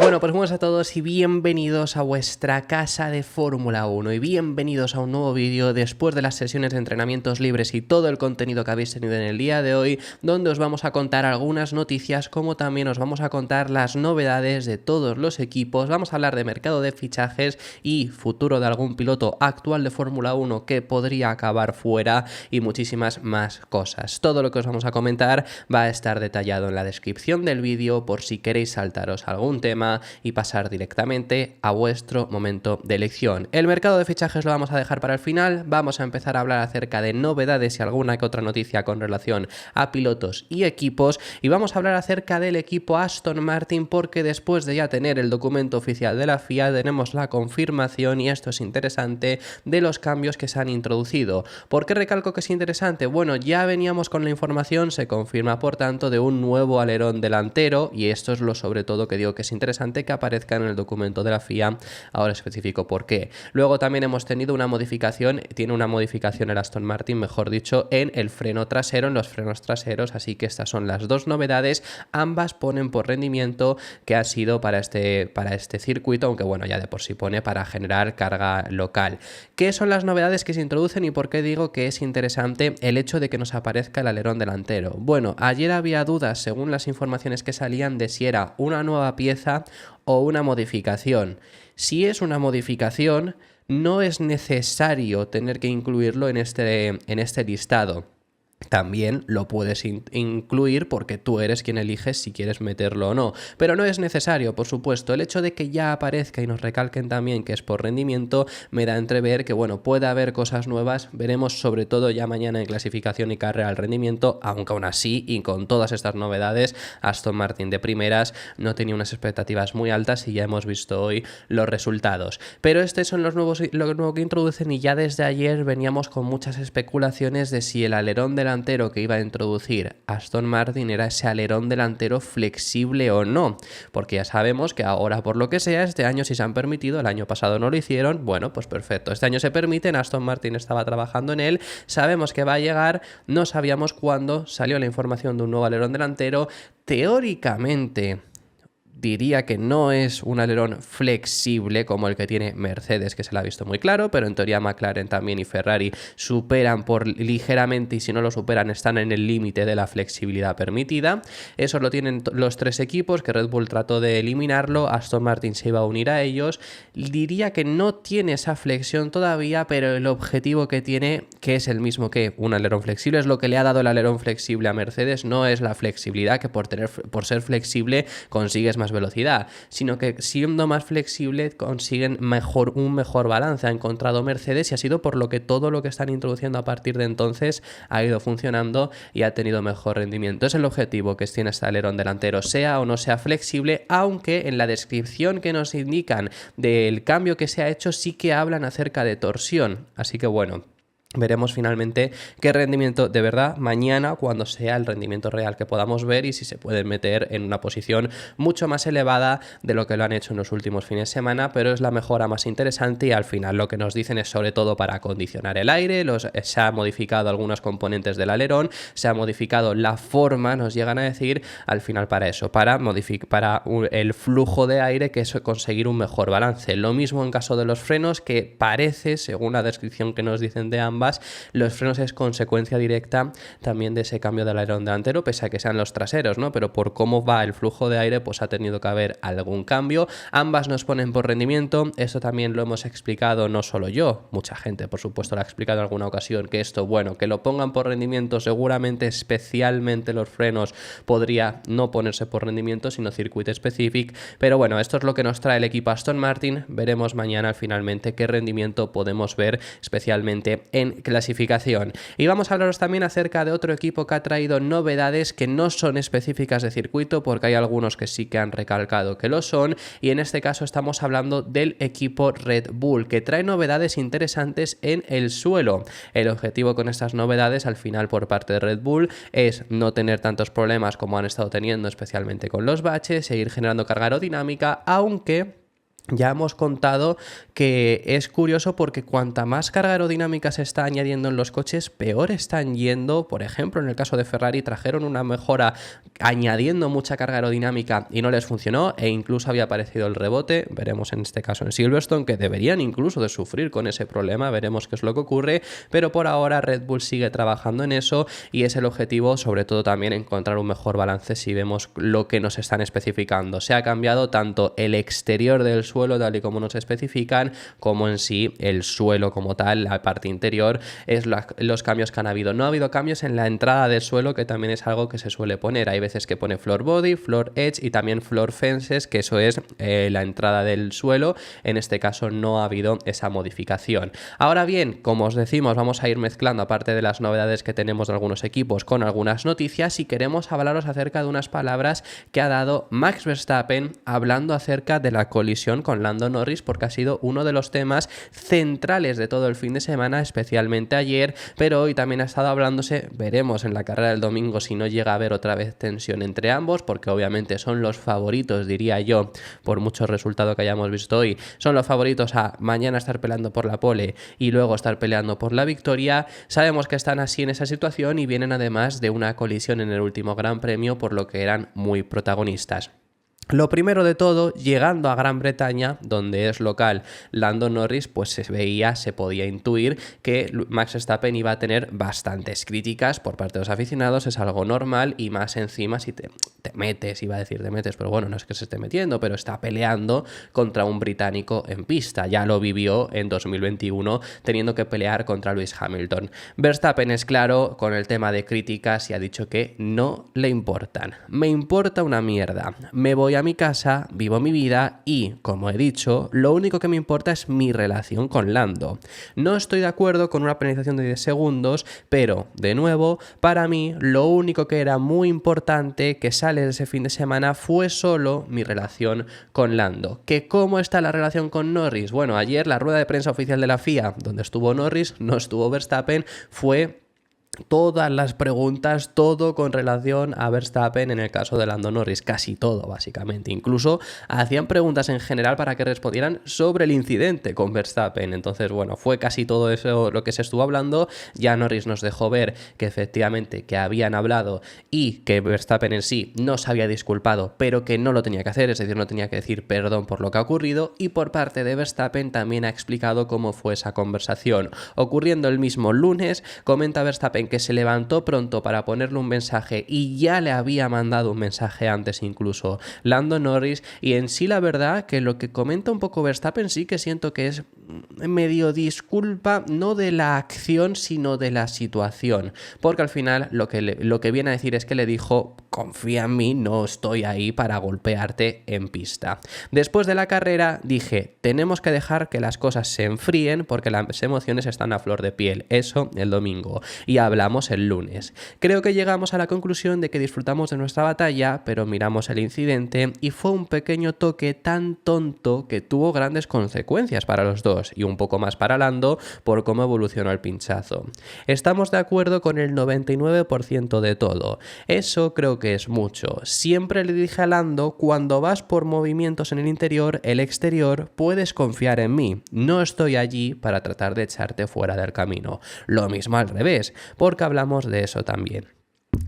Bueno, pues buenas a todos y bienvenidos a vuestra casa de Fórmula 1 y bienvenidos a un nuevo vídeo después de las sesiones de entrenamientos libres y todo el contenido que habéis tenido en el día de hoy, donde os vamos a contar algunas noticias, como también os vamos a contar las novedades de todos los equipos. Vamos a hablar de mercado de fichajes y futuro de algún piloto actual de Fórmula 1 que podría acabar fuera y muchísimas más cosas. Todo lo que os vamos a comentar va a estar detallado en la descripción del vídeo por si queréis saltaros algún tema y pasar directamente a vuestro momento de elección. El mercado de fichajes lo vamos a dejar para el final. Vamos a empezar a hablar acerca de novedades y alguna que otra noticia con relación a pilotos y equipos, y vamos a hablar acerca del equipo Aston Martin, porque después de ya tener el documento oficial de la FIA tenemos la confirmación, y esto es interesante, de los cambios que se han introducido. ¿Por qué recalco que es interesante? Bueno, ya veníamos con la información, se confirma por tanto de un nuevo alerón delantero, y esto es lo sobre todo que digo que es interesante que aparezca en el documento de la FIA. Ahora especifico por qué. Luego también hemos tenido una modificación, tiene una modificación el Aston Martin, mejor dicho, en el freno trasero, en los frenos traseros, así que estas son las dos novedades. Ambas ponen por rendimiento, que ha sido para este circuito, aunque bueno, ya de por sí pone para generar carga local. ¿Qué son las novedades que se introducen y por qué digo que es interesante el hecho de que nos aparezca el alerón delantero? Bueno, ayer había dudas, según las informaciones que salían, de si era una nueva pieza o una modificación. Si es una modificación, no es necesario tener que incluirlo en este listado. También lo puedes incluir porque tú eres quien eliges si quieres meterlo o no, pero no es necesario, por supuesto. El hecho de que ya aparezca y nos recalquen también que es por rendimiento me da a entrever que bueno, puede haber cosas nuevas. Veremos sobre todo ya mañana en clasificación y carrera el rendimiento, aunque aún así y con todas estas novedades, Aston Martin de primeras no tenía unas expectativas muy altas y ya hemos visto hoy los resultados. Pero estos son lo nuevo que introducen, y ya desde ayer veníamos con muchas especulaciones de si el alerón delantero que iba a introducir Aston Martin era ese alerón delantero flexible o no, porque ya sabemos que ahora, por lo que sea, este año sí se han permitido, el año pasado no lo hicieron. Bueno, pues perfecto, este año se permiten, Aston Martin estaba trabajando en él, sabemos que va a llegar, no sabíamos cuándo. Salió la información de un nuevo alerón delantero. Teóricamente diría que no es un alerón flexible como el que tiene Mercedes, que se lo ha visto muy claro, pero en teoría McLaren también y Ferrari superan por ligeramente, y si no lo superan están en el límite de la flexibilidad permitida. Eso lo tienen los tres equipos, que Red Bull trató de eliminarlo, Aston Martin se iba a unir a ellos. Diría que no tiene esa flexión todavía, pero el objetivo que tiene, que es el mismo que un alerón flexible, es lo que le ha dado el alerón flexible a Mercedes. No es la flexibilidad, que por ser flexible consigues más velocidad, sino que siendo más flexible consiguen un mejor balance. Ha encontrado Mercedes, y ha sido por lo que todo lo que están introduciendo a partir de entonces ha ido funcionando y ha tenido mejor rendimiento. Es el objetivo que tiene este alerón delantero, sea o no sea flexible, aunque en la descripción que nos indican del cambio que se ha hecho sí que hablan acerca de torsión. Así que bueno, veremos finalmente qué rendimiento de verdad mañana, cuando sea el rendimiento real que podamos ver, y si se pueden meter en una posición mucho más elevada de lo que lo han hecho en los últimos fines de semana. Pero es la mejora más interesante, y al final lo que nos dicen es sobre todo para acondicionar el aire. Se ha modificado algunos componentes del alerón, se ha modificado la forma, nos llegan a decir, al final para eso, para el flujo de aire, que es conseguir un mejor balance. Lo mismo en caso de los frenos, que parece, según la descripción que nos dicen de ambas, los frenos es consecuencia directa también de ese cambio del alerón delantero, pese a que sean los traseros, ¿no? Pero por cómo va el flujo de aire, pues ha tenido que haber algún cambio. Ambas nos ponen por rendimiento. Esto también lo hemos explicado, no solo yo, mucha gente por supuesto lo ha explicado en alguna ocasión, que esto, bueno, que lo pongan por rendimiento, seguramente especialmente los frenos podría no ponerse por rendimiento, sino circuit specific. Pero bueno, esto es lo que nos trae el equipo Aston Martin. Veremos mañana finalmente qué rendimiento podemos ver, especialmente en clasificación. Y vamos a hablaros también acerca de otro equipo que ha traído novedades que no son específicas de circuito, porque hay algunos que sí que han recalcado que lo son, y en este caso estamos hablando del equipo Red Bull, que trae novedades interesantes en el suelo. El objetivo con estas novedades al final por parte de Red Bull es no tener tantos problemas como han estado teniendo, especialmente con los baches, seguir generando carga aerodinámica, aunque Ya hemos contado que es curioso porque cuanta más carga aerodinámica se está añadiendo en los coches, peor están yendo. Por ejemplo, en el caso de Ferrari trajeron una mejora añadiendo mucha carga aerodinámica y no les funcionó, e incluso había aparecido el rebote. Veremos en este caso en Silverstone que deberían incluso de sufrir con ese problema, veremos qué es lo que ocurre, pero por ahora Red Bull sigue trabajando en eso y es el objetivo, sobre todo también encontrar un mejor balance. Si vemos lo que nos están especificando, se ha cambiado tanto el exterior del suelo tal y como nos especifican, como en sí el suelo como tal, la parte interior, es los cambios que han habido. No ha habido cambios en la entrada del suelo, que también es algo que se suele poner. Hay veces que pone floor body, floor edge y también floor fences, que eso es la entrada del suelo. En este caso no ha habido esa modificación. Ahora bien, como os decimos, vamos a ir mezclando, aparte de las novedades que tenemos de algunos equipos, con algunas noticias, y queremos hablaros acerca de unas palabras que ha dado Max Verstappen hablando acerca de la colisión con Lando Norris, porque ha sido uno de los temas centrales de todo el fin de semana, especialmente ayer, pero hoy también ha estado hablándose. Veremos en la carrera del domingo si no llega a haber otra vez tensión entre ambos, porque obviamente son los favoritos, diría yo, por mucho resultado que hayamos visto hoy, son los favoritos a mañana estar peleando por la pole y luego estar peleando por la victoria. Sabemos que están así en esa situación y vienen además de una colisión en el último Gran Premio, por lo que eran muy protagonistas. Lo primero de todo, llegando a Gran Bretaña, donde es local Lando Norris, pues se podía intuir que Max Verstappen iba a tener bastantes críticas por parte de los aficionados. Es algo normal, y más encima si te metes, iba a decir te metes, pero bueno, no es que se esté metiendo, pero está peleando contra un británico en pista. Ya lo vivió en 2021 teniendo que pelear contra Lewis Hamilton. Verstappen es claro con el tema de críticas y ha dicho que no le importan. Me importa una mierda. Me voy a mi casa, vivo mi vida y, como he dicho, lo único que me importa es mi relación con Lando. No estoy de acuerdo con una penalización de 10 segundos, pero, de nuevo, para mí lo único que era muy importante que sale de ese fin de semana fue solo mi relación con Lando. ¿Que cómo está la relación con Norris? Bueno, ayer la rueda de prensa oficial de la FIA, donde estuvo Norris, no estuvo Verstappen, fue todas las preguntas, todo con relación a Verstappen en el caso de Lando Norris, casi todo básicamente. Incluso hacían preguntas en general para que respondieran sobre el incidente con Verstappen. Entonces, bueno, fue casi todo eso lo que se estuvo hablando. Ya Norris nos dejó ver que efectivamente que habían hablado y que Verstappen en sí no se había disculpado, pero que no lo tenía que hacer, es decir, no tenía que decir perdón por lo que ha ocurrido. Y por parte de Verstappen también ha explicado cómo fue esa conversación. Ocurriendo el mismo lunes, comenta Verstappen que se levantó pronto para ponerle un mensaje y ya le había mandado un mensaje antes incluso Lando Norris, y en sí la verdad que lo que comenta un poco Verstappen sí que siento que es medio disculpa, no de la acción sino de la situación, porque al final lo que viene a decir es que le dijo: confía en mí, no estoy ahí para golpearte en pista. Después de la carrera dije: tenemos que dejar que las cosas se enfríen porque las emociones están a flor de piel. Eso el domingo, y hablamos el lunes. Creo que llegamos a la conclusión de que disfrutamos de nuestra batalla, pero miramos el incidente y fue un pequeño toque tan tonto que tuvo grandes consecuencias para los dos y un poco más para Lando por cómo evolucionó el pinchazo. Estamos de acuerdo con el 99% de todo. Eso creo que es mucho. Siempre le dije a Lando: cuando vas por movimientos en el interior, el exterior, puedes confiar en mí. No estoy allí para tratar de echarte fuera del camino. Lo mismo al revés, porque hablamos de eso también.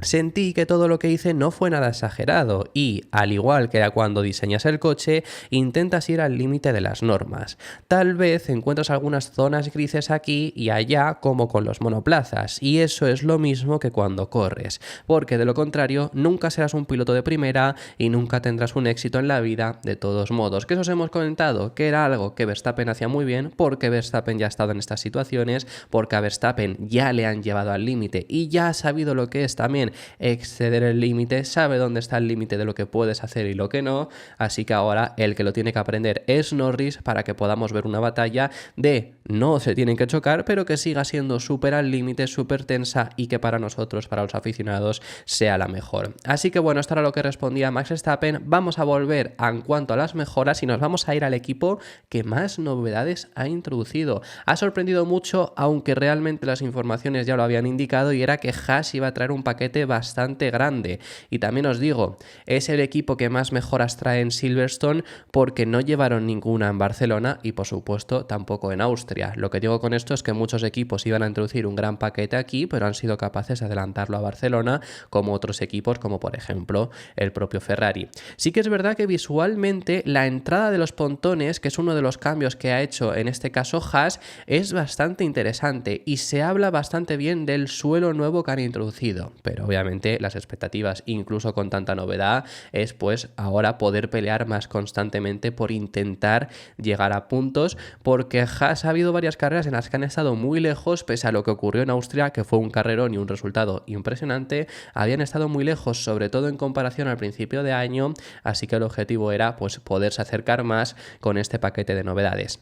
Sentí que todo lo que hice no fue nada exagerado y, al igual que cuando diseñas el coche, intentas ir al límite de las normas. Tal vez encuentras algunas zonas grises aquí y allá, como con los monoplazas, y eso es lo mismo que cuando corres, porque de lo contrario nunca serás un piloto de primera y nunca tendrás un éxito en la vida de todos modos. Que eso os hemos comentado que era algo que Verstappen hacía muy bien, porque Verstappen ya ha estado en estas situaciones, porque a Verstappen ya le han llevado al límite y ya ha sabido lo que es también exceder el límite, sabe dónde está el límite de lo que puedes hacer y lo que no, así que ahora el que lo tiene que aprender es Norris, para que podamos ver una batalla de no se tienen que chocar, pero que siga siendo súper al límite, súper tensa, y que para nosotros, para los aficionados, sea la mejor. Así que bueno, esto era lo que respondía Max Verstappen. Vamos a volver en cuanto a las mejoras y nos vamos a ir al equipo que más novedades ha introducido. Ha sorprendido mucho, aunque realmente las informaciones ya lo habían indicado, y era que Haas iba a traer un paquete paquete bastante grande. Y también os digo, es el equipo que más mejoras trae en Silverstone porque no llevaron ninguna en Barcelona y por supuesto tampoco en Austria. Lo que digo con esto es que muchos equipos iban a introducir un gran paquete aquí, pero han sido capaces de adelantarlo a Barcelona, como otros equipos, como por ejemplo el propio Ferrari. Sí que es verdad que visualmente la entrada de los pontones, que es uno de los cambios que ha hecho en este caso Haas, es bastante interesante y se habla bastante bien del suelo nuevo que han introducido, pero obviamente las expectativas, incluso con tanta novedad, es pues ahora poder pelear más constantemente por intentar llegar a puntos, porque Haas ha habido varias carreras en las que han estado muy lejos, pese a lo que ocurrió en Austria, que fue un carrerón y un resultado impresionante, habían estado muy lejos, sobre todo en comparación al principio de año, así que el objetivo era pues poderse acercar más con este paquete de novedades.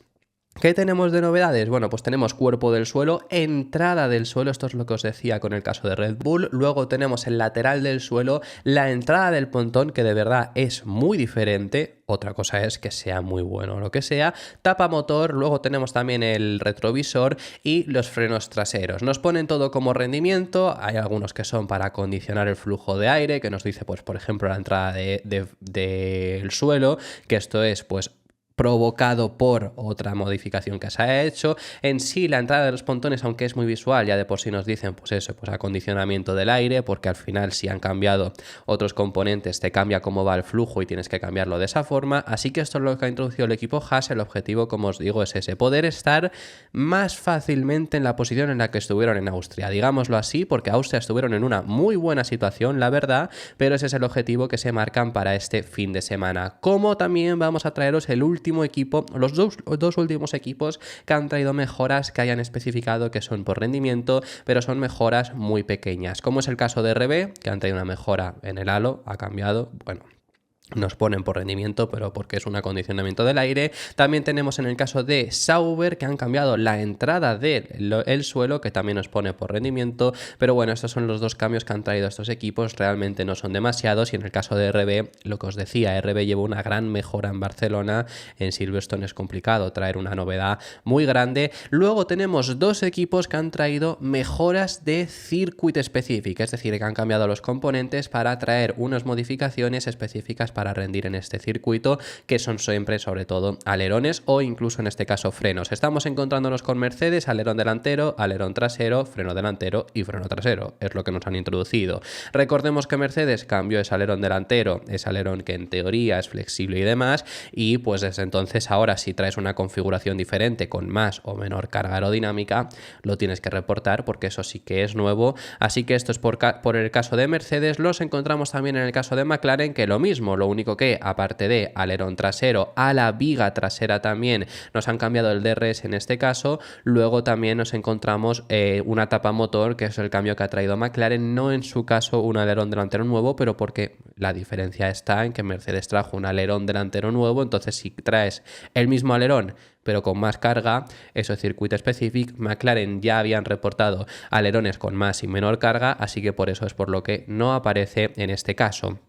¿Qué tenemos de novedades? Bueno, pues tenemos cuerpo del suelo, entrada del suelo, esto es lo que os decía con el caso de Red Bull, luego tenemos el lateral del suelo, la entrada del pontón, que de verdad es muy diferente, otra cosa es que sea muy bueno o lo que sea, tapa motor, luego tenemos también el retrovisor y los frenos traseros. Nos ponen todo como rendimiento, hay algunos que son para acondicionar el flujo de aire, que nos dice, pues por ejemplo, la entrada del suelo, que esto es pues provocado por otra modificación que se ha hecho. En sí, la entrada de los pontones, aunque es muy visual, ya de por sí nos dicen, pues eso, pues acondicionamiento del aire, porque al final si han cambiado otros componentes, te cambia cómo va el flujo y tienes que cambiarlo de esa forma. Así que esto es lo que ha introducido el equipo Haas. El objetivo, como os digo, es ese, poder estar más fácilmente en la posición en la que estuvieron en Austria, digámoslo así, porque Austria estuvieron en una muy buena situación, la verdad, pero ese es el objetivo que se marcan para este fin de semana. Como también vamos a traeros el último equipo, los dos últimos equipos que han traído mejoras que hayan especificado que son por rendimiento, pero son mejoras muy pequeñas, como es el caso de RB, que han traído una mejora en el halo, ha cambiado, bueno, nos ponen por rendimiento, pero porque es un acondicionamiento del aire. También tenemos en el caso de Sauber, que han cambiado la entrada del suelo, que también nos pone por rendimiento, pero bueno, estos son los dos cambios que han traído estos equipos, realmente no son demasiados, y en el caso de RB, lo que os decía, RB lleva una gran mejora en Barcelona, en Silverstone es complicado traer una novedad muy grande. Luego tenemos dos equipos que han traído mejoras de circuit specific, es decir, que han cambiado los componentes para traer unas modificaciones específicas para rendir en este circuito, que son siempre sobre todo alerones o incluso en este caso frenos. Estamos encontrándonos con Mercedes, alerón delantero, alerón trasero, freno delantero y freno trasero, es lo que nos han introducido. Recordemos que Mercedes cambió ese alerón delantero, ese alerón que en teoría es flexible y demás, y pues desde entonces ahora si traes una configuración diferente con más o menor carga aerodinámica, lo tienes que reportar porque eso sí que es nuevo. Así que esto es por el caso de Mercedes. Los encontramos también en el caso de McLaren, que lo mismo, lo único que aparte de alerón trasero, a la viga trasera también nos han cambiado el DRS en este caso. Luego también nos encontramos una tapa motor, que es el cambio que ha traído McLaren, no en su caso un alerón delantero nuevo, pero porque la diferencia está en que Mercedes trajo un alerón delantero nuevo, entonces si traes el mismo alerón pero con más carga, eso es circuito specific. McLaren ya habían reportado alerones con más y menor carga, así que por eso es por lo que no aparece en este caso.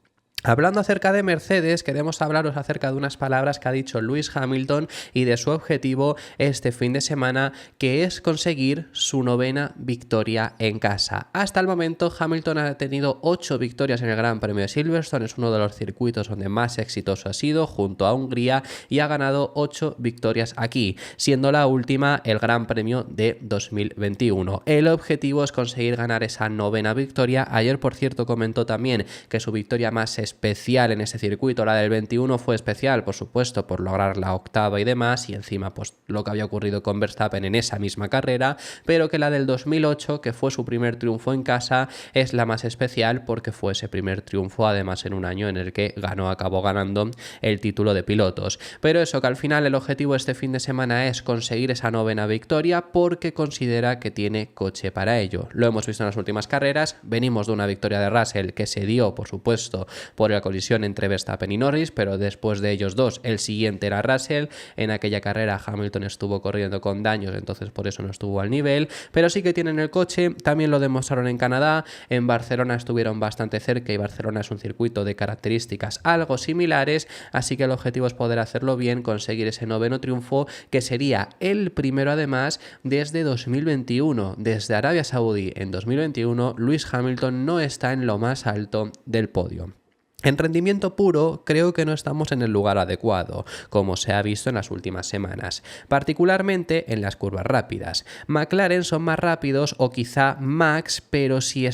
Hablando acerca de Mercedes, queremos hablaros acerca de unas palabras que ha dicho Lewis Hamilton y de su objetivo este fin de semana, que es conseguir su 9ª victoria en casa. Hasta el momento Hamilton ha tenido 8 victorias en el Gran Premio de Silverstone, es uno de los circuitos donde más exitoso ha sido, junto a Hungría, y ha ganado 8 victorias aquí, siendo la última el Gran Premio de 2021. El objetivo es conseguir ganar esa 9ª victoria. Ayer, por cierto, comentó también que su victoria más especial en ese circuito, la del 21, fue especial, por supuesto, por lograr la 8ª y demás, y encima pues lo que había ocurrido con Verstappen en esa misma carrera, pero que la del 2008, que fue su primer triunfo en casa, es la más especial porque fue ese primer triunfo además en un año en el que acabó ganando el título de pilotos. Pero eso, que al final el objetivo este fin de semana es conseguir esa 9ª victoria porque considera que tiene coche para ello. Lo hemos visto en las últimas carreras, venimos de una victoria de Russell que se dio, por supuesto, por la colisión entre Verstappen y Norris, pero después de ellos dos, el siguiente era Russell. En aquella carrera Hamilton estuvo corriendo con daños, entonces por eso no estuvo al nivel, pero sí que tienen el coche, también lo demostraron en Canadá, en Barcelona estuvieron bastante cerca y Barcelona es un circuito de características algo similares, así que el objetivo es poder hacerlo bien, conseguir ese 9º triunfo, que sería el primero además desde 2021, desde Arabia Saudí en 2021, Lewis Hamilton no está en lo más alto del podio. En rendimiento puro, creo que no estamos en el lugar adecuado, como se ha visto en las últimas semanas, particularmente en las curvas rápidas. McLaren son más rápidos o quizá Max, pero sí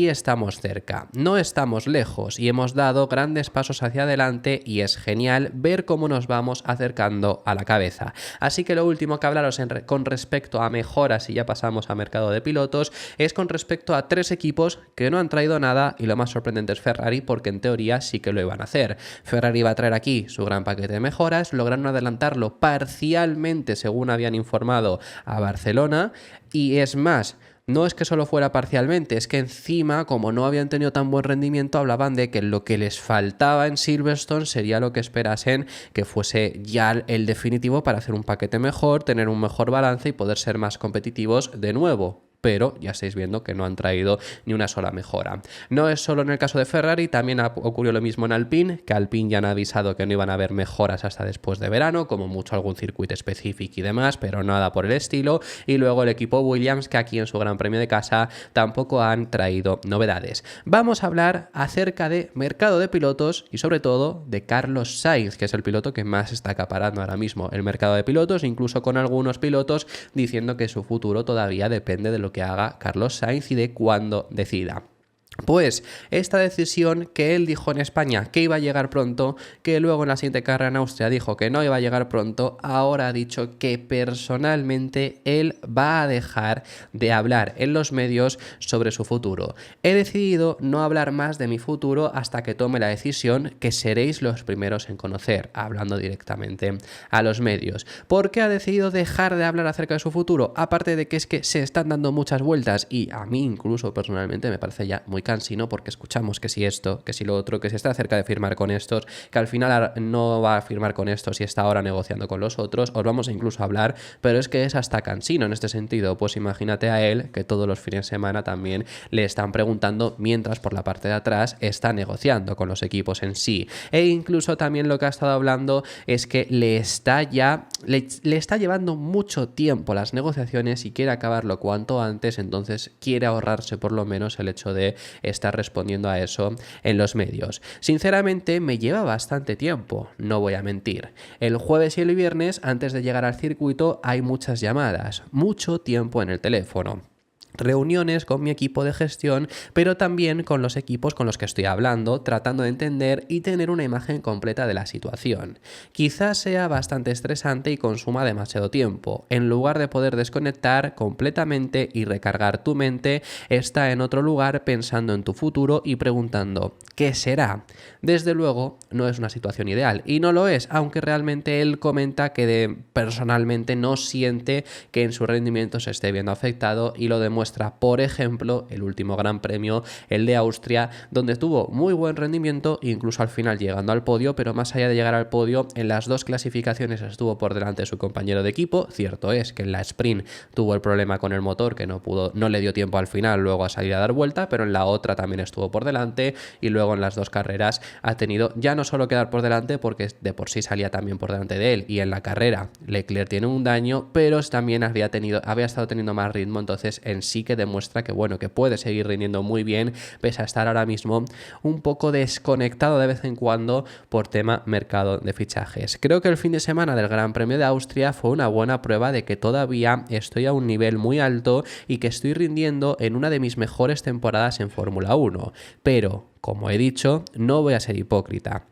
estamos cerca. No estamos lejos y hemos dado grandes pasos hacia adelante y es genial ver cómo nos vamos acercando a la cabeza. Así que lo último que hablaros con respecto a mejoras, y ya pasamos a mercado de pilotos, es con respecto a 3 equipos que no han traído nada y lo más sorprendente es Ferrari, porque en teoría sí que lo iban a hacer. Ferrari va a traer aquí su gran paquete de mejoras, lograron adelantarlo parcialmente según habían informado a Barcelona y es más, no es que solo fuera parcialmente, es que encima, como no habían tenido tan buen rendimiento, hablaban de que lo que les faltaba en Silverstone sería lo que esperasen que fuese ya el definitivo para hacer un paquete mejor, tener un mejor balance y poder ser más competitivos de nuevo. Pero ya estáis viendo que no han traído ni una sola mejora. No es solo en el caso de Ferrari, también ocurrió lo mismo en Alpine, que Alpine ya han avisado que no iban a haber mejoras hasta después de verano, como mucho algún circuito específico y demás, pero nada por el estilo. Y luego el equipo Williams, que aquí en su Gran Premio de casa tampoco han traído novedades. Vamos a hablar acerca de mercado de pilotos y sobre todo de Carlos Sainz, que es el piloto que más está acaparando ahora mismo el mercado de pilotos, incluso con algunos pilotos diciendo que su futuro todavía depende de lo que haga Carlos Sainz y de cuándo decida. Pues esta decisión que él dijo en España que iba a llegar pronto, que luego en la siguiente carrera en Austria dijo que no iba a llegar pronto, ahora ha dicho que personalmente él va a dejar de hablar en los medios sobre su futuro. He decidido no hablar más de mi futuro hasta que tome la decisión, que seréis los primeros en conocer, hablando directamente a los medios. ¿Por qué ha decidido dejar de hablar acerca de su futuro? Aparte de que es que se están dando muchas vueltas y a mí incluso personalmente me parece ya muy cansino, porque escuchamos que si esto, que si lo otro, que si está cerca de firmar con estos, que al final no va a firmar con estos y está ahora negociando con los otros, os vamos a incluso hablar, pero es que es hasta cansino en este sentido. Pues imagínate a él que todos los fines de semana también le están preguntando mientras por la parte de atrás está negociando con los equipos en sí. E incluso también lo que ha estado hablando es que le está llevando mucho tiempo las negociaciones y quiere acabarlo cuanto antes, entonces quiere ahorrarse por lo menos el hecho de estar respondiendo a eso en los medios. Sinceramente me lleva bastante tiempo, no voy a mentir. El jueves y el viernes antes de llegar al circuito hay muchas llamadas, mucho tiempo en el teléfono. Reuniones con mi equipo de gestión, pero también con los equipos con los que estoy hablando, tratando de entender y tener una imagen completa de la situación. Quizás sea bastante estresante y consuma demasiado tiempo. En lugar de poder desconectar completamente y recargar tu mente, está en otro lugar pensando en tu futuro y preguntando ¿qué será? Desde luego, no es una situación ideal y no lo es, aunque realmente él comenta que personalmente no siente que en su rendimiento se esté viendo afectado y lo demuestra, por ejemplo, el último Gran Premio, el de Austria, donde tuvo muy buen rendimiento, incluso al final llegando al podio, pero más allá de llegar al podio, en las dos clasificaciones estuvo por delante de su compañero de equipo. Cierto es que en la sprint tuvo el problema con el motor, que no le dio tiempo al final luego a salir a dar vuelta, pero en la otra también estuvo por delante y luego en las dos carreras ha tenido ya no solo quedar por delante, porque de por sí salía también por delante de él, y en la carrera Leclerc tiene un daño, pero también había estado teniendo más ritmo, entonces en sí que demuestra que bueno, que puede seguir rindiendo muy bien pese a estar ahora mismo un poco desconectado de vez en cuando por tema mercado de fichajes. Creo que el fin de semana del Gran Premio de Austria fue una buena prueba de que todavía estoy a un nivel muy alto y que estoy rindiendo en una de mis mejores temporadas en Fórmula 1, pero como he dicho, no voy a ser hipócrita.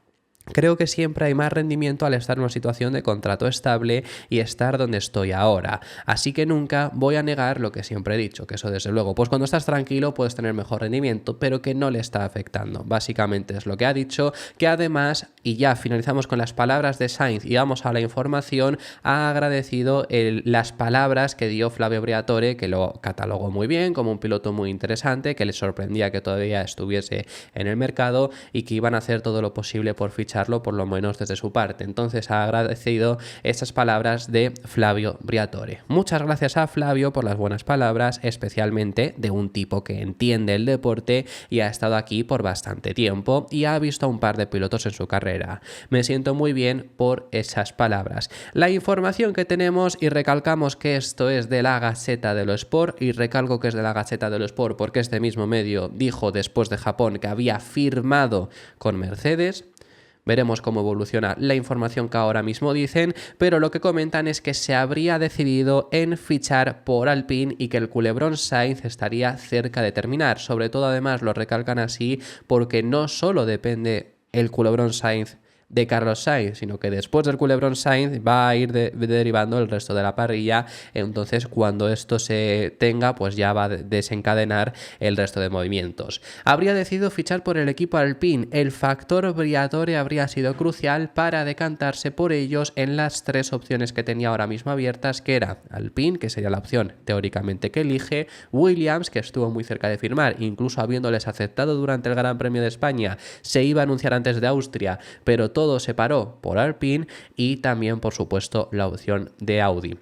Creo que siempre hay más rendimiento al estar en una situación de contrato estable y estar donde estoy ahora. Así que nunca voy a negar lo que siempre he dicho, que eso desde luego, pues cuando estás tranquilo puedes tener mejor rendimiento, pero que no le está afectando. Básicamente es lo que ha dicho, que además, y ya finalizamos con las palabras de Sainz y vamos a la información, ha agradecido las palabras que dio Flavio Briatore, que lo catalogó muy bien como un piloto muy interesante, que le sorprendía que todavía estuviese en el mercado y que iban a hacer todo lo posible por fichar por lo menos desde su parte. Entonces ha agradecido estas palabras de Flavio Briatore. Muchas gracias a Flavio por las buenas palabras, especialmente de un tipo que entiende el deporte y ha estado aquí por bastante tiempo y ha visto a un par de pilotos en su carrera. Me siento muy bien por esas palabras. La información que tenemos, y recalcamos que esto es de la Gaceta dello Sport, y recalco que es de la Gaceta dello Sport porque este mismo medio dijo después de Japón que había firmado con Mercedes. Veremos cómo evoluciona la información que ahora mismo dicen, pero lo que comentan es que se habría decidido en fichar por Alpine y que el culebrón Sainz estaría cerca de terminar. Sobre todo, además, lo recalcan así porque no solo depende el culebrón Sainz de Carlos Sainz, sino que después del culebrón Sainz va a ir derivando el resto de la parrilla. Entonces cuando esto se tenga, pues ya va a desencadenar el resto de movimientos. Habría decidido fichar por el equipo Alpine. El factor Briatore habría sido crucial para decantarse por ellos en las tres opciones que tenía ahora mismo abiertas, que era Alpine, que sería la opción teóricamente que elige, Williams, que estuvo muy cerca de firmar, incluso habiéndoles aceptado durante el Gran Premio de España, se iba a anunciar antes de Austria, pero todo se paró por Alpine, y también, por supuesto, la opción de Audi.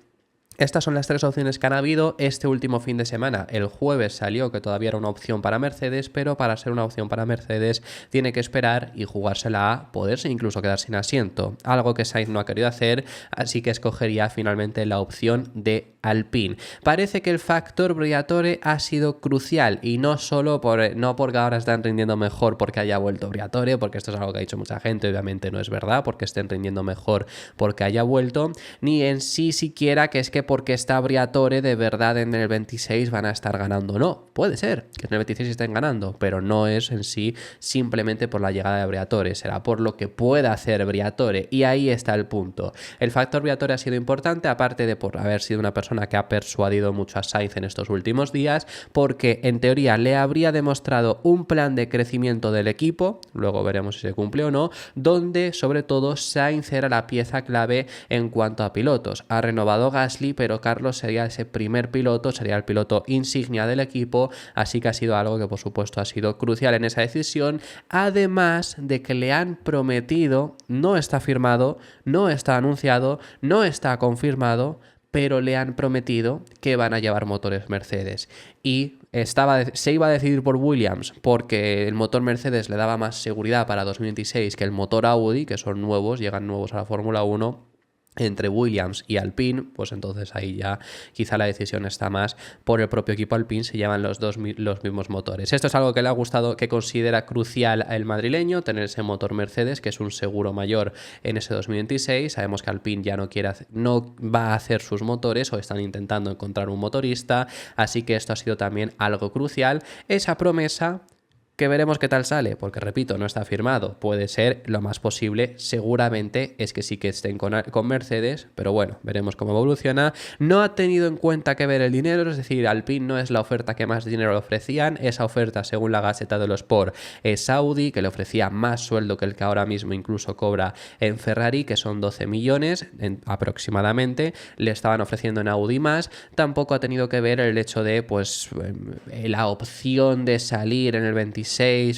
Estas son las tres opciones que han habido este último fin de semana. El jueves salió que todavía era una opción para Mercedes, pero para ser una opción para Mercedes tiene que esperar y jugársela a poderse incluso quedar sin asiento, algo que Sainz no ha querido hacer, así que escogería finalmente la opción de Alpine. Parece que el factor Briatore ha sido crucial, y no solo no porque ahora están rindiendo mejor porque haya vuelto Briatore, porque esto es algo que ha dicho mucha gente, obviamente no es verdad, porque estén rindiendo mejor porque haya vuelto, ni en sí siquiera que es que porque está Briatore de verdad en el 26 van a estar ganando. No, puede ser que en el 26 estén ganando, pero no es en sí simplemente por la llegada de Briatore, será por lo que pueda hacer Briatore, y ahí está el punto. El factor Briatore ha sido importante, aparte de por haber sido una persona que ha persuadido mucho a Sainz en estos últimos días, porque en teoría le habría demostrado un plan de crecimiento del equipo, luego veremos si se cumple o no, donde sobre todo Sainz era la pieza clave en cuanto a pilotos. Ha renovado Gasly, pero Carlos sería ese primer piloto, sería el piloto insignia del equipo, así que ha sido algo que por supuesto ha sido crucial en esa decisión, además de que le han prometido, no está firmado, no está anunciado, no está confirmado, pero le han prometido que van a llevar motores Mercedes, y se iba a decidir por Williams porque el motor Mercedes le daba más seguridad para 2026 que el motor Audi, que son nuevos, llegan nuevos a la Fórmula 1. Entre Williams y Alpine, pues entonces ahí ya quizá la decisión está más por el propio equipo Alpine, se llevan los mismos motores. Esto es algo que le ha gustado, que considera crucial el madrileño, tener ese motor Mercedes, que es un seguro mayor en ese 2026. Sabemos que Alpine ya no va a hacer sus motores, o están intentando encontrar un motorista, así que esto ha sido también algo crucial. Esa promesa, que veremos qué tal sale, porque repito, no está firmado, puede ser lo más posible, seguramente es que sí que estén con Mercedes, pero bueno, veremos cómo evoluciona. No ha tenido en cuenta que ver el dinero, es decir, Alpine no es la oferta que más dinero le ofrecían, esa oferta según la Gaceta dello Sport es Audi, que le ofrecía más sueldo que el que ahora mismo incluso cobra en Ferrari, que son 12 millones aproximadamente, le estaban ofreciendo en Audi más. Tampoco ha tenido que ver el hecho de pues la opción de salir en el 26,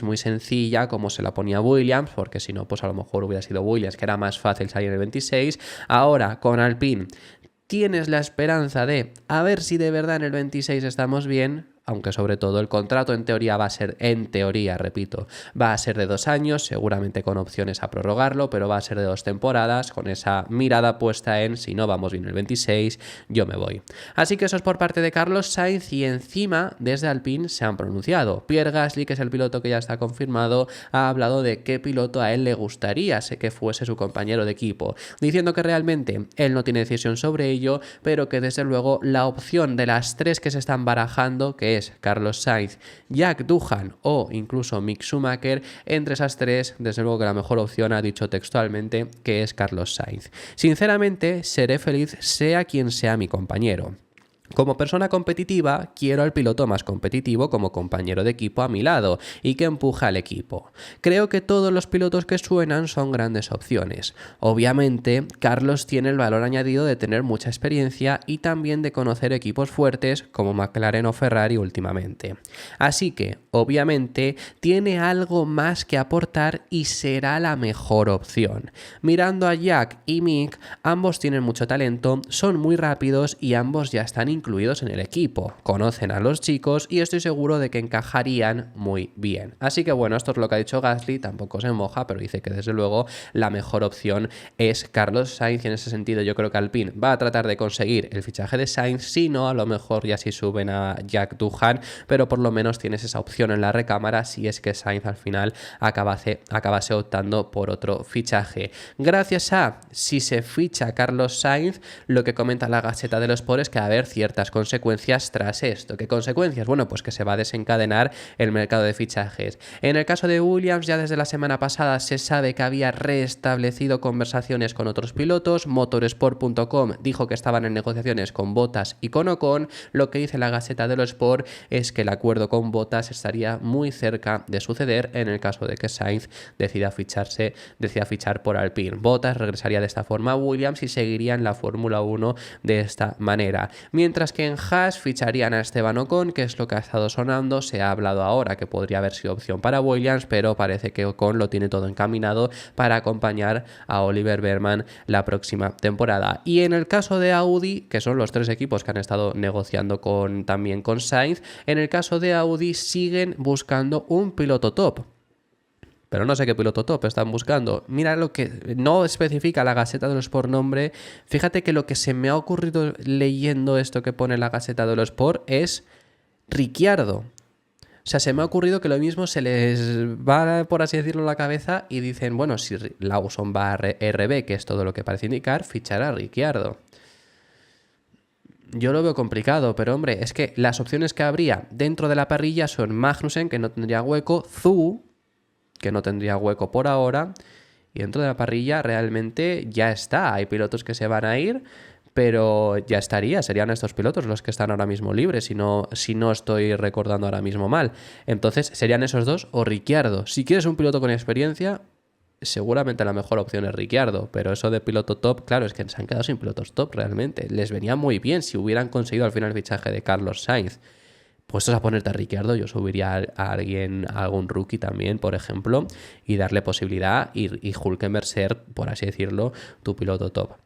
muy sencilla, como se la ponía Williams, porque si no, pues a lo mejor hubiera sido Williams, que era más fácil salir en el 26. Ahora, con Alpine, tienes la esperanza de a ver si de verdad en el 26 estamos bien, aunque sobre todo el contrato en teoría va a ser, va a ser de 2 años, seguramente con opciones a prorrogarlo, pero va a ser de 2 temporadas, con esa mirada puesta en si no vamos bien el 26, yo me voy. Así que eso es por parte de Carlos Sainz, y encima desde Alpine se han pronunciado. Pierre Gasly, que es el piloto que ya está confirmado, ha hablado de qué piloto a él le gustaría que fuese su compañero de equipo, diciendo que realmente él no tiene decisión sobre ello, pero que desde luego la opción de las tres que se están barajando, que es Carlos Sainz, Jack Doohan o incluso Mick Schumacher, entre esas tres, desde luego que la mejor opción, ha dicho textualmente, que es Carlos Sainz. Sinceramente, seré feliz sea quien sea mi compañero. Como persona competitiva, quiero al piloto más competitivo como compañero de equipo a mi lado y que empuja al equipo. Creo que todos los pilotos que suenan son grandes opciones. Obviamente, Carlos tiene el valor añadido de tener mucha experiencia y también de conocer equipos fuertes como McLaren o Ferrari últimamente. Así que, obviamente, tiene algo más que aportar y será la mejor opción. Mirando a Jack y Mick, ambos tienen mucho talento, son muy rápidos y ambos ya están incluidos en el equipo, conocen a los chicos y estoy seguro de que encajarían muy bien. Así que bueno, esto es lo que ha dicho Gasly, tampoco se moja, pero dice que desde luego la mejor opción es Carlos Sainz y en ese sentido yo creo que Alpine va a tratar de conseguir el fichaje de Sainz, si no a lo mejor ya si suben a Jack Doohan, pero por lo menos tienes esa opción en la recámara si es que Sainz al final acabase optando por otro fichaje. Gracias a si se ficha Carlos Sainz, lo que comenta la Gaceta de los Sport es que va a haber ciertas consecuencias tras esto. ¿Qué consecuencias? Bueno, pues que se va a desencadenar el mercado de fichajes. En el caso de Williams, ya desde la semana pasada se sabe que había restablecido conversaciones con otros pilotos. Motorsport.com dijo que estaban en negociaciones con Bottas y con Ocon. Lo que dice la Gaceta de los Sport es que el acuerdo con Bottas estaría muy cerca de suceder en el caso de que Sainz decida fichar por Alpine. Bottas regresaría de esta forma a Williams y seguiría en la Fórmula 1 de esta manera. Mientras que en Haas ficharían a Esteban Ocon, que es lo que ha estado sonando. Se ha hablado ahora que podría haber sido opción para Williams, pero parece que Ocon lo tiene todo encaminado para acompañar a Oliver Behrman la próxima temporada. Y en el caso de Audi, que son los tres equipos que han estado negociando también con Sainz, en el caso de Audi siguen buscando un piloto top. Pero no sé qué piloto top están buscando. Mira lo que no especifica la Gaceta de los Sport nombre. Fíjate que lo que se me ha ocurrido leyendo esto que pone la Gaceta de los Sport es Ricciardo. O sea, se me ha ocurrido que lo mismo se les va, por así decirlo, la cabeza y dicen, bueno, si Lawson va a RB, que es todo lo que parece indicar, fichar a Ricciardo. Yo lo veo complicado, pero hombre, es que las opciones que habría dentro de la parrilla son Magnussen, que no tendría hueco, Zhou, que no tendría hueco por ahora, y dentro de la parrilla realmente ya está. Hay pilotos que se van a ir, pero ya serían estos pilotos los que están ahora mismo libres, si no estoy recordando ahora mismo mal. Entonces serían esos dos o Ricciardo. Si quieres un piloto con experiencia, seguramente la mejor opción es Ricciardo, pero eso de piloto top, claro, es que se han quedado sin pilotos top realmente. Les venía muy bien si hubieran conseguido al final el fichaje de Carlos Sainz. Puestos a ponerte a Ricciardo, yo subiría a algún rookie también, por ejemplo, y darle posibilidad y Hülkenberg ser, por así decirlo, tu piloto top.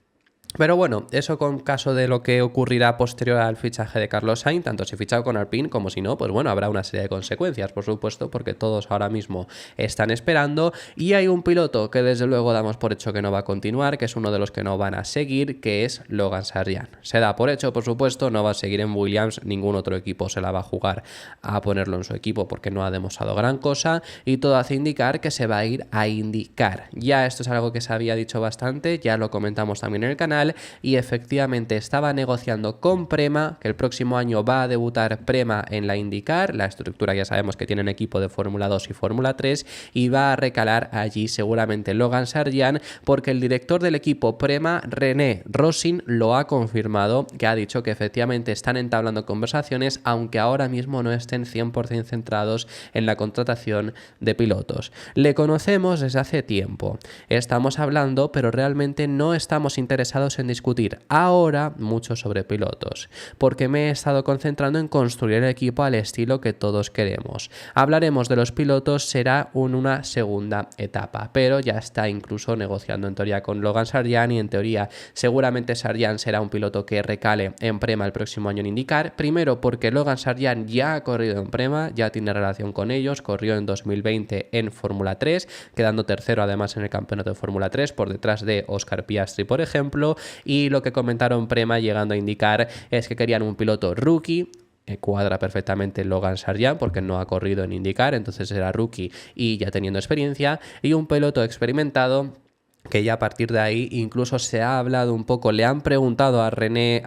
Pero bueno, eso con caso de lo que ocurrirá posterior al fichaje de Carlos Sainz, tanto si fichado con Alpine como si no, pues bueno, habrá una serie de consecuencias, por supuesto, porque todos ahora mismo están esperando y hay un piloto que desde luego damos por hecho que no va a continuar, que es uno de los que no van a seguir, que es Logan Sargeant. Se da por hecho, por supuesto, no va a seguir en Williams, ningún otro equipo se la va a jugar a ponerlo en su equipo porque no ha demostrado gran cosa y todo hace indicar que se va a ir a IndyCar. Ya esto es algo que se había dicho bastante, ya lo comentamos también en el canal, y efectivamente estaba negociando con Prema, que el próximo año va a debutar Prema en la IndyCar. La estructura ya sabemos que tienen equipo de Fórmula 2 y Fórmula 3 y va a recalar allí seguramente Logan Sargeant, porque el director del equipo Prema, René Rosin, lo ha confirmado, que ha dicho que efectivamente están entablando conversaciones, aunque ahora mismo no estén 100% centrados en la contratación de pilotos. Le conocemos desde hace tiempo, estamos hablando, pero realmente no estamos interesados en discutir ahora mucho sobre pilotos, porque me he estado concentrando en construir el equipo al estilo que todos queremos. Hablaremos de los pilotos, será una segunda etapa, pero ya está incluso negociando en teoría con Logan Sargeant y en teoría seguramente Sargeant será un piloto que recale en Prema el próximo año en IndyCar, primero porque Logan Sargeant ya ha corrido en Prema, ya tiene relación con ellos, corrió en 2020 en Fórmula 3, quedando tercero además en el campeonato de Fórmula 3 por detrás de Oscar Piastri, por ejemplo, y lo que comentaron Prema llegando a IndyCar es que querían un piloto rookie. Cuadra perfectamente Logan Sargeant porque no ha corrido en IndyCar, entonces era rookie y ya teniendo experiencia, y un piloto experimentado que ya a partir de ahí incluso se ha hablado un poco, le han preguntado a René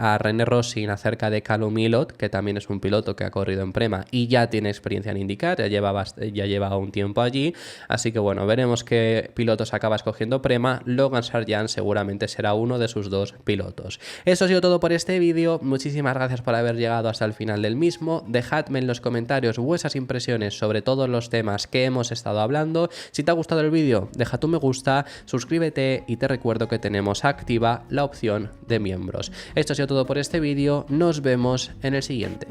Rossi acerca de Callum Ilott, que también es un piloto que ha corrido en Prema y ya tiene experiencia en IndyCar, ya lleva un tiempo allí, así que bueno, veremos qué pilotos acaba escogiendo Prema. Logan Sargeant seguramente será uno de sus 2 pilotos. Eso ha sido todo por este vídeo, muchísimas gracias por haber llegado hasta el final del mismo, dejadme en los comentarios vuestras impresiones sobre todos los temas que hemos estado hablando. Si te ha gustado el vídeo, deja tu me gusta, suscríbete y te recuerdo que tenemos activa la opción de miembros. Esto ha sido todo por este vídeo, nos vemos en el siguiente.